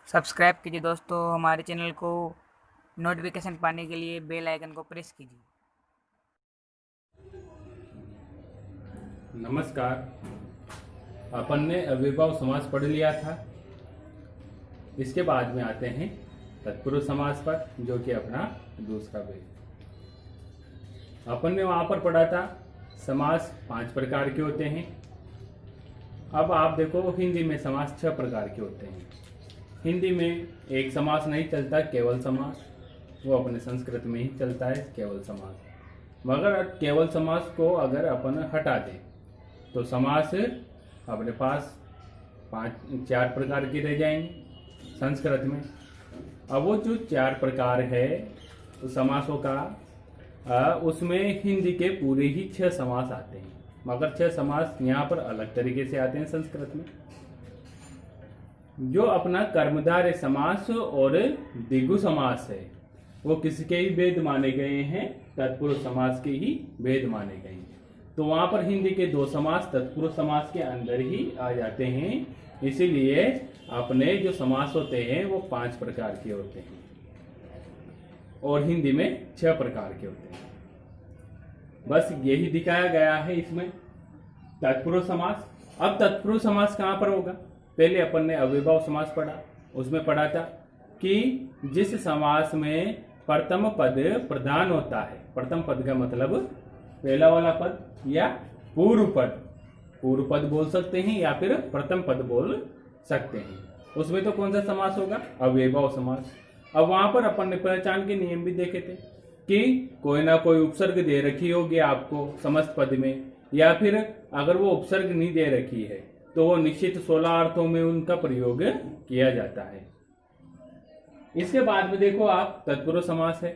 Subscribe कीजिए दोस्तों हमारे चैनल को। नोटिफिकेशन पाने के लिए बेल आइकन को प्रेस कीजिए। नमस्कार। अपन ने अव्ययभाव समास पढ़ लिया था। इसके बाद में आते हैं तत्पुरुष समास पर, जो कि अपना दूसरा वेद। अपन ने वहां पर पढ़ा था समास 5 प्रकार के होते हैं। अब आप देखो हिंदी में समास 6 प्रकार के होते हैं। हिंदी में एक समास नहीं चलता, केवल समास, वो अपने संस्कृत में ही चलता है, केवल समास। मगर केवल समास को अगर अपन हटा दें तो समास अपने पास 4 प्रकार के रह जाएंगे संस्कृत में। अब वो जो 4 प्रकार है उस समासों का, उसमें हिंदी के पूरे ही 6 समास आते हैं, मगर 6 समास यहाँ पर अलग तरीके से आते हैं संस्कृत में। जो अपना कर्मधारय समास और द्विगु समास है वो किसके ही वेद माने गए हैं? तत्पुरुष समास के ही वेद माने गए हैं। तो वहां पर हिंदी के 2 समास तत्पुरुष समास के अंदर ही आ जाते हैं। इसीलिए अपने जो समास होते हैं वो 5 प्रकार के होते हैं और हिंदी में 6 प्रकार के होते हैं। बस यही दिखाया गया है इसमें तत्पुरुष समास। अब तत्पुरुष समास कहां पर होगा? पहले अपन ने अव्ययभाव समास पढ़ा, उसमें पढ़ा था कि जिस समास में प्रथम पद प्रधान होता है, प्रथम पद का मतलब पहला वाला पद या पूर्व पद बोल सकते हैं या फिर प्रथम पद बोल सकते हैं, उसमें तो कौन सा समास होगा? अव्ययभाव समास। अब वहां पर अपन ने पहचान के नियम भी देखे थे कि कोई ना कोई उपसर्ग दे रखी होगी आपको समस्त पद में, या फिर अगर वो उपसर्ग नहीं दे रखी है तो वो निश्चित 16 अर्थों में उनका प्रयोग किया जाता है। इसके बाद में देखो आप तत्पुरुष समास है।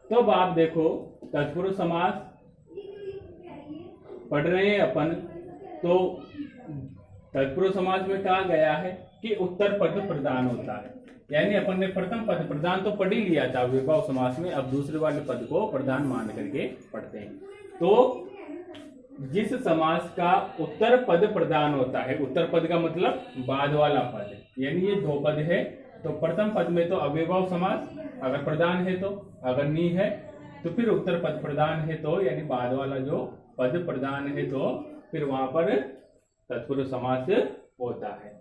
तो अब आप देखो तत्पुरुष समास पढ़ रहे हैं अपन, तो तत्पुरुष समास में कहा गया है कि उत्तर पद प्रधान होता है। यानी अपन ने प्रथम पद प्रधान तो पढ़ ही लिया था विभाव समास में, अब दूसरे वाले पद को प्रधान मान करके पढ़ते हैं। तो जिस समास का उत्तर पद प्रधान होता है, उत्तर पद का मतलब बाद वाला पद, यानी ये 2 पद है, तो प्रथम पद में तो अव्ययभाव समास अगर प्रधान है तो, अगर नहीं है तो फिर उत्तर पद प्रधान है तो, यानी बाद वाला जो पद प्रधान है तो फिर वहां पर तत्पुरुष समास होता है।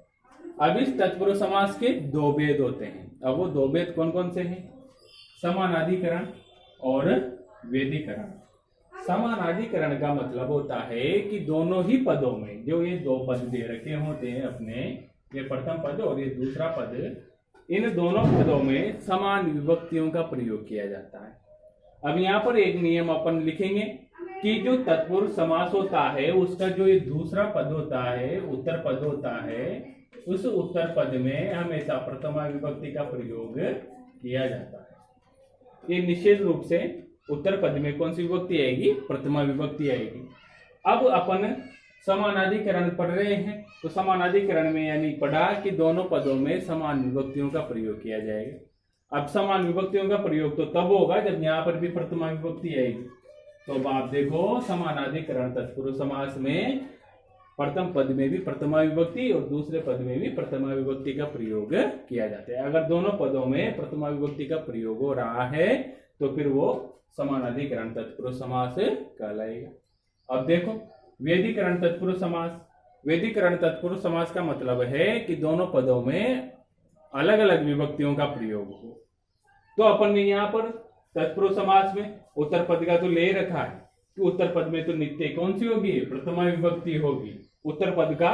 अब इस तत्पुरुष समास के 2 भेद होते हैं। अब वो 2 भेद कौन कौन से हैं? समानाधिकरण और वेदीकरण। समानाधिकरण का मतलब होता है कि दोनों ही पदों में जो ये 2 पद दे रखे होते हैं अपने, ये प्रथम पद और ये दूसरा पद, इन दोनों पदों में समान विभक्तियों का प्रयोग किया जाता है। अब यहाँ पर एक नियम अपन लिखेंगे कि जो तत्पुरुष समास होता है उसका जो ये दूसरा पद होता है, उत्तर पद होता है, उस उत्तर पद में हमेशा प्रथमा विभक्ति का प्रयोग किया जाता है। ये निश्चित रूप से उत्तर पद में कौन सी विभक्ति आएगी? प्रथमा विभक्ति आएगी। अब अपन समानाधिकरण पढ़ रहे हैं, तो समानाधिकरण में यानी पढ़ा कि दोनों पदों में समान विभक्तियों का प्रयोग किया जाएगा। अब समान विभक्तियों का प्रयोग तो तब होगा जब यहाँ पर भी प्रथमा विभक्ति आएगी। तो अब आप देखो समानाधिकरण तत्पुरुष समास में प्रथम पद में भी प्रथमा विभक्ति और दूसरे पद में भी प्रथमा विभक्ति का प्रयोग किया जाता है। अगर दोनों पदों में प्रथमा विभक्ति का प्रयोग हो रहा है तो फिर वो समानाधिकरण तत्पुरुष समास कहलाएगा। अब देखो वेदीकरण तत्पुरुष समास। वेदीकरण तत्पुरुष समास का मतलब है कि दोनों पदों में अलग अलग विभक्तियों का प्रयोग हो। तो अपन ने यहाँ पर तत्पुरुष समास में उत्तर पद का तो ले रखा है कि उत्तर पद में तो नित्य कौन सी होगी? प्रथमा विभक्ति होगी। उत्तर पद का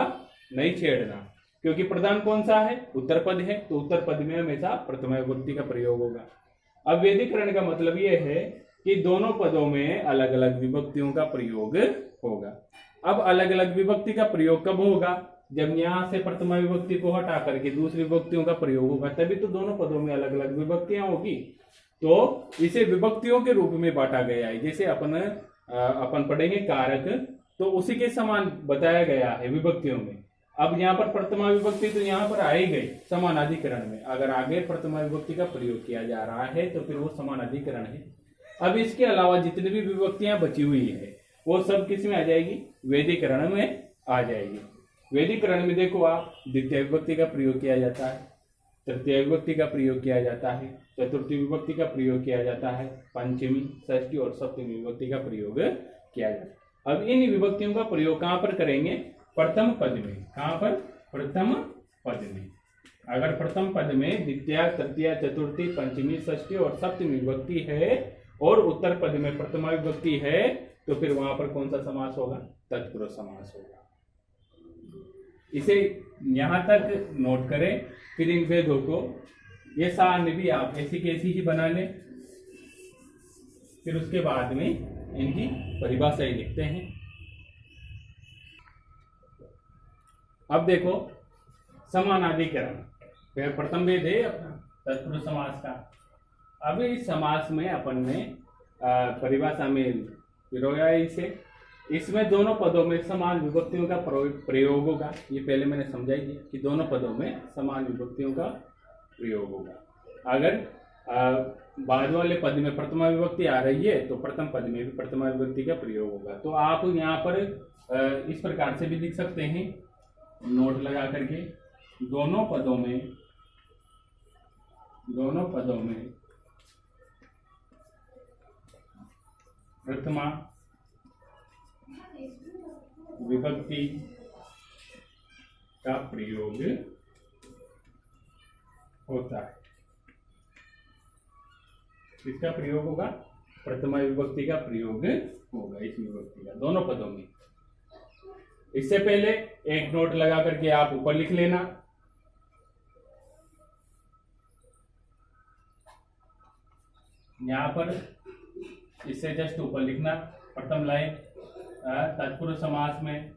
नहीं छेड़ना, क्योंकि प्रधान कौन सा है? उत्तर पद है, तो उत्तर पद में हमेशा प्रथमा विभक्ति का प्रयोग होगा। अब वेदीकरण का मतलब यह है कि दोनों पदों में अलग अलग विभक्तियों का प्रयोग होगा। अब अलग अलग विभक्ति का प्रयोग कब होगा? जब यहां से प्रथमा विभक्ति को हटा करके दूसरी विभक्तियों का प्रयोग होगा, तभी तो दोनों पदों में अलग अलग विभक्तियां होगी। तो इसे विभक्तियों के रूप में बांटा गया है। जैसे अपन पढ़ेंगे कारक, तो उसी के समान बताया गया है विभक्तियों में। अब यहाँ पर प्रथमा विभक्ति तो यहाँ पर आ ही गई समानाधिकरण में, अगर आगे प्रथमा विभक्ति का प्रयोग किया जा रहा है तो फिर वो समानाधिकरण है। अब इसके अलावा जितनी भी विभक्तियां बची हुई है वो सब किस में आ जाएगी? वेदीकरण में आ जाएगी। वेदीकरण में देखो आप द्वितीय विभक्ति का प्रयोग किया जाता है। तृतीय विभक्ति का प्रयोग किया जाता है, चतुर्थी विभक्ति का प्रयोग किया जाता है, पंचमी, षष्ठी और सप्तमी विभक्ति का प्रयोग किया जाता है। अब इन विभक्तियों का प्रयोग कहाँ पर करेंगे? प्रथम पद में। कहाँ पर? प्रथम पद में। अगर प्रथम पद में द्वितीय, तृतीय, चतुर्थी, पंचमी, षष्ठी और सप्तमी विभक्ति है और उत्तर पद में प्रथमा विभक्ति है तो फिर वहां पर कौन सा समास होगा? तत्पुरुष समास होगा। इसे यहां तक नोट करें, फिर इन भेदों को ये सारणी भी आप ऐसी कैसी ही बना लें, फिर उसके बाद में इनकी परिभाषा ही लिखते हैं। अब देखो समानाधिकरण, फिर प्रथम भेद है अपना तत्पुरुष समास का। अब इस समास में अपन ने परिभाषा में पिरोया इसे, इसमें दोनों पदों में समान विभक्तियों का प्रयोग होगा। ये पहले मैंने समझाई दिया कि दोनों पदों में समान विभक्तियों का प्रयोग होगा। अगर बाद वाले पद में प्रथमा विभक्ति आ रही है तो प्रथम पद में भी प्रथमा विभक्ति का प्रयोग होगा। तो आप यहाँ पर इस प्रकार से भी लिख सकते हैं, नोट लगा करके, दोनों पदों में प्रथमा विभक्ति का प्रयोग होता है। किसका प्रयोग होगा? प्रथमा विभक्ति का प्रयोग होगा इस विभक्ति का, दोनों पदों में। इससे पहले एक नोट लगा करके आप ऊपर लिख लेना, यहां पर इससे जस्ट ऊपर लिखना, प्रथम लाइन तत्पुरुष समास में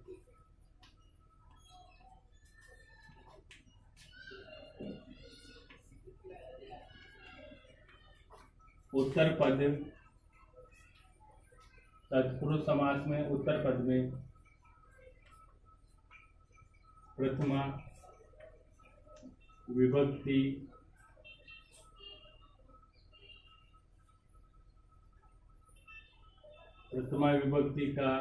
उत्तर पद, तत्पुरुष समास में उत्तर पद में प्रथमा विभक्ति का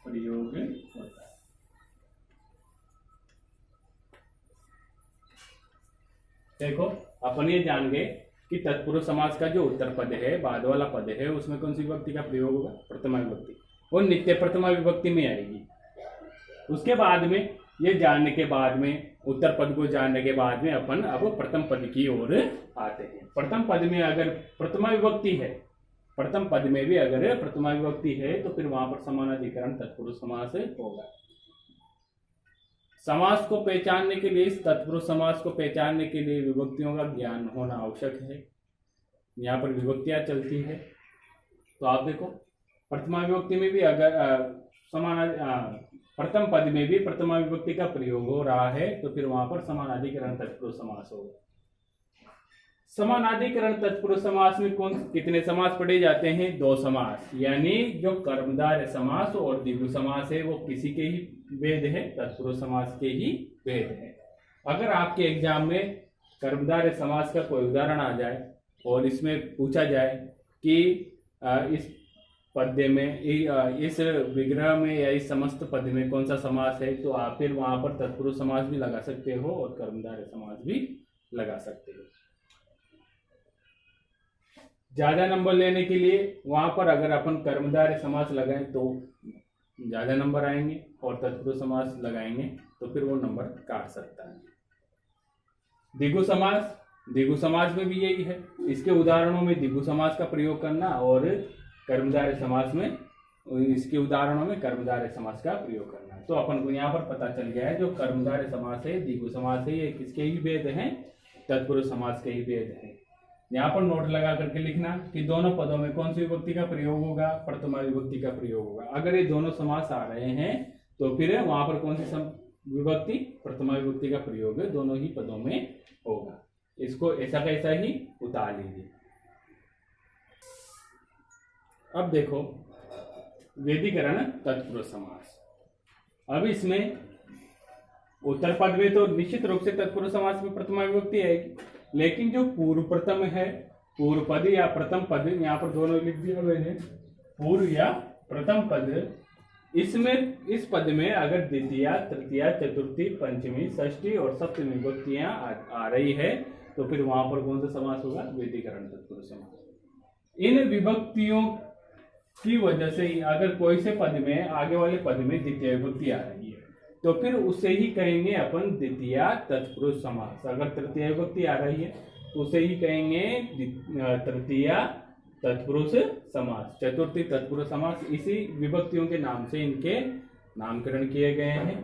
प्रयोग होता है। देखो अपन ये जान गए कि तत्पुरुष समास का जो उत्तर पद है, बाद वाला पद है, उसमें कौन सी विभक्ति का प्रयोग होगा? प्रथमा विभक्ति। वो नित्य प्रथमा विभक्ति में आएगी। उसके बाद में ये जानने के बाद में, उत्तर पद को जानने के बाद में अपन अब प्रथम पद की ओर आते हैं। प्रथम पद में अगर प्रथमा विभक्ति है, प्रथम पद में भी अगर प्रथमा विभक्ति है तो फिर वहां पर समानाधिकरण तत्पुरुष समास होगा। समास को पहचानने के लिए, इस तत्पुरुष समास को पहचानने के लिए विभक्तियों का ज्ञान होना आवश्यक है। यहाँ पर विभक्तियां चलती है तो आप देखो प्रथमा विभक्ति में भी अगर प्रथम पद में भी प्रथमा विभक्ति का प्रयोग हो रहा है तो फिर वहां पर समानाधिकरण तत्पुरुष समास होगा। समानाधिकरण तत्पुरुष समास में कितने समास पढ़े जाते हैं? 2 समास, यानी जो कर्मधारय समास और द्विगु समास है वो किसी के ही भेद है? तत्पुरुष समास के ही भेद है। अगर आपके एग्जाम में कर्मधारय समास का कोई उदाहरण आ जाए और इसमें पूछा जाए कि इस पद्य में, इस विग्रह में या इस समस्त पद में कौन सा समास है, तो आप फिर वहां पर तत्पुरुष समास भी लगा सकते हो और कर्मधारय समास भी लगा सकते हो। ज्यादा नंबर लेने के लिए वहां पर अगर अपन कर्मधारय समास लगाएं तो ज्यादा नंबर आएंगे और तत्पुरुष समास लगाएंगे तो फिर वो नंबर काट सकता है। द्विगु समास, द्विगु समास में भी यही है। इसके उदाहरणों में द्विगु समास का प्रयोग करना और कर्मधारय समास में, इसके उदाहरणों में कर्मधारय समास का प्रयोग करना। तो अपन को यहाँ पर पता चल गया है जो कर्मधारय समास है, द्विगु समास है, ये किसके ही भेद हैं? तत्पुरुष समास के ही भेद हैं। यहाँ पर नोट लगा करके लिखना कि दोनों पदों में कौन सी विभक्ति का प्रयोग होगा? प्रथमा विभक्ति का प्रयोग होगा। अगर ये दोनों समास आ रहे हैं तो फिर वहां पर कौन सी विभक्ति? प्रथमा विभक्ति का प्रयोग दोनों ही पदों में होगा। इसको ऐसा कैसा ही उतार लीजिए। अब देखो वेदीकरण तत्पुरुष समास। अब इसमें उत्तर पद में तो निश्चित रूप से तत्पुरुष समास में प्रथमा विभक्ति आएगी, लेकिन जो पूर्व प्रथम है, पूर्व पद या प्रथम पद, यहाँ पर दोनों लिख दिए हुए हैं, पूर्व या प्रथम पद इसमें इस पद में अगर द्वितीया, तृतीया, चतुर्थी, पंचमी, षष्ठी और सप्तमी विभक्तियां आ रही है तो फिर वहां पर कौन सा समास होगा? व्यतिकरण तत्पुरुष समास। इन विभक्तियों की वजह से अगर कोई से पद में, आगे वाले पद में द्वितीय विभक्ति आ रही है तो फिर उसे ही कहेंगे अपन द्वितीया तत्पुरुष समास। अगर तृतीय विभक्ति आ रही है तो उसे ही कहेंगे तृतीया तत्पुरुष समास, चतुर्थी तत्पुरुष समास। इसी विभक्तियों के नाम से इनके नामकरण किए गए हैं।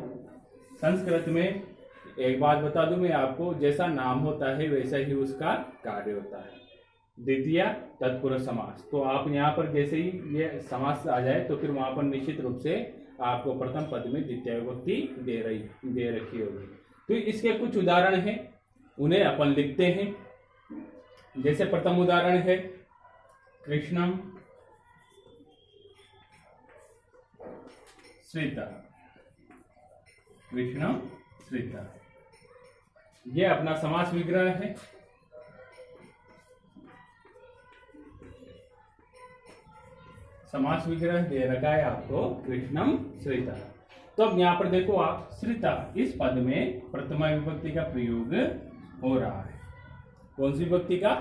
संस्कृत में एक बात बता दूं मैं आपको, जैसा नाम होता है वैसा ही उसका कार्य होता है। द्वितीय तत्पुरुष समास, तो आप यहाँ पर जैसे ही ये समास आ जाए तो फिर वहां पर निश्चित रूप से आपको प्रथम पद में द्वितीय विभक्ति दे रखी होगी। तो इसके कुछ उदाहरण हैं, उन्हें अपन लिखते हैं। जैसे प्रथम उदाहरण है कृष्णम श्रिता, कृष्णम श्रिता, ये अपना समास विग्रह है। समास विग्रह दे रखा है आपको कृष्णम श्रिता। तो अब यहां पर देखो आप, श्रिता इस पद में प्रथमा विभक्ति का प्रयोग हो रहा है। कौन सी विभक्ति का?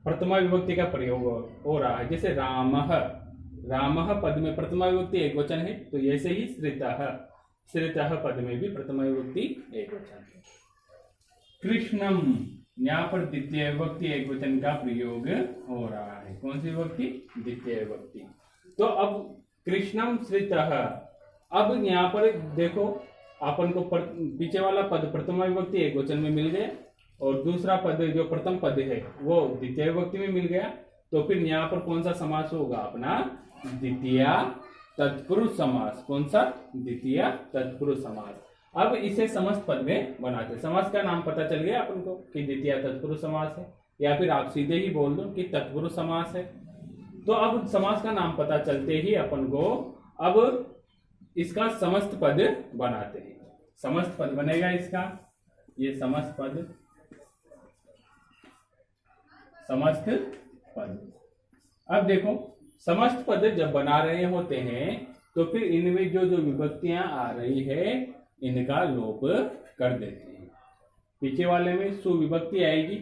प्रथमा विभक्ति का प्रयोग हो रहा है। जैसे रामः, रामः पद में प्रथमा विभक्ति एक वचन है, तो ऐसे ही श्रितः, श्रितः पद में भी प्रथमा विभक्ति एक वचन है। कृष्णम, यहाँ पर द्वितीय विभक्ति एक वचन का प्रयोग हो रहा है। कौन सी विभक्ति? द्वितीय विभक्ति। तो अब कृष्णम श्रितः, अब यहाँ पर देखो अपन को पीछे वाला पद प्रथमा विभक्ति एक वचन में मिल गया और दूसरा पद जो प्रथम पद है वो द्वितीय विभक्ति में मिल गया। तो फिर यहाँ पर कौन सा समास होगा? अपना द्वितीय तत्पुरुष समास। कौन सा? द्वितीय तत्पुरुष समास। अब इसे समस्त पद में बनाते। समास का नाम पता चल गया अपन को कि द्वितीय तत्पुरुष समास है, या फिर आप सीधे ही बोल दो कि तत्पुरुष समास है। तो अब समास का नाम पता चलते ही अपन को अब इसका समस्त पद बनाते हैं। समस्त पद बनेगा इसका, ये समस्त पद, समस्त पद। अब देखो समस्त पद जब बना रहे होते हैं तो फिर इनमें जो जो विभक्तियां आ रही है इनका लोप कर देते हैं। पीछे वाले में सुविभक्ति आएगी,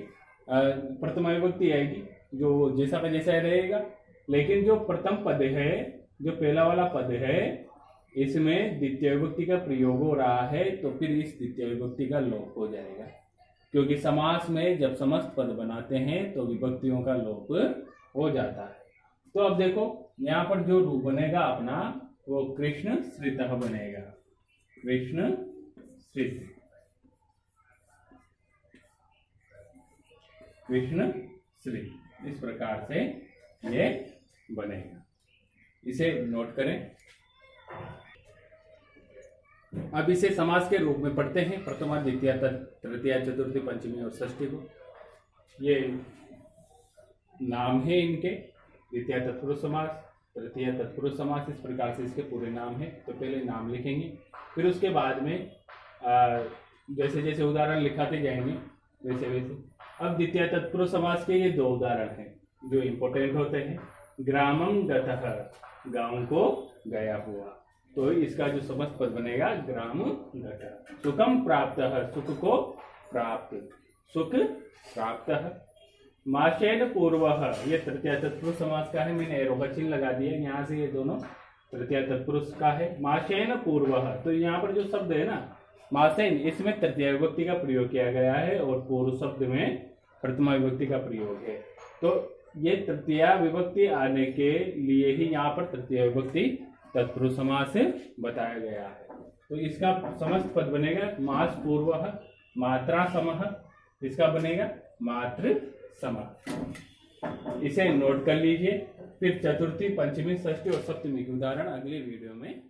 प्रथमा विभक्ति आएगी, जो जैसा का जैसा रहेगा। लेकिन जो प्रथम पद है, जो पहला वाला पद है, इसमें द्वितीय विभक्ति का प्रयोग हो रहा है तो फिर इस द्वितीय विभक्ति का लोप हो जाएगा, क्योंकि समास में जब समस्त पद बनाते हैं तो विभक्तियों का लोप हो जाता है। तो अब देखो यहाँ पर जो रूप बनेगा अपना वो कृष्ण श्रितः बनेगा। कृष्ण श्रित, कृष्ण श्री, इस प्रकार से ये बनेगा। इसे नोट करें। अब इसे समास के रूप में पढ़ते हैं, प्रथमा, द्वितीय, तृतीया, चतुर्थी, पंचमी और षष्ठी को। ये नाम है इनके, द्वितीय तत्पुरुष समास, तृतीय तत्पुरुष समास, इस प्रकार से इसके पूरे नाम है। तो पहले नाम लिखेंगे, फिर उसके बाद में जैसे जैसे उदाहरण लिखाते जाएंगे वैसे वैसे। अब द्वितीय तत्पुरुष समास के ये दो उदाहरण हैं जो इंपॉर्टेंट होते हैं। ग्रामं गतः, गांव को गया हुआ, तो इसका जो समस्त पद बनेगा ग्राम गतः। सुखम प्राप्तः, सुख को प्राप्त, सुख प्राप्तः। माशेन पूर्वः, ये तृतीय तत्पुरुष समास का है, मैंने एरो का चिन्ह लगा दिया यहाँ से, ये दोनों तृतीय तत्पुरुष का है। माशेन पूर्वः, तो यहाँ पर जो शब्द है ना माशेन, इसमें तृतीय विभक्ति का प्रयोग किया गया है और पूर्व शब्द में प्रथमा विभक्ति का प्रयोग है। तो ये तृतीय विभक्ति आने के लिए ही यहाँ पर तृतीय विभक्ति तत्पुरुष समास बताया गया है। तो इसका समस्त पद बनेगा मास पूर्वः, मात्रा समः, इसका बनेगा मातृ समः। इसे नोट कर लीजिए। फिर चतुर्थी, पंचमी, षष्ठी और सप्तमी के उदाहरण अगले वीडियो में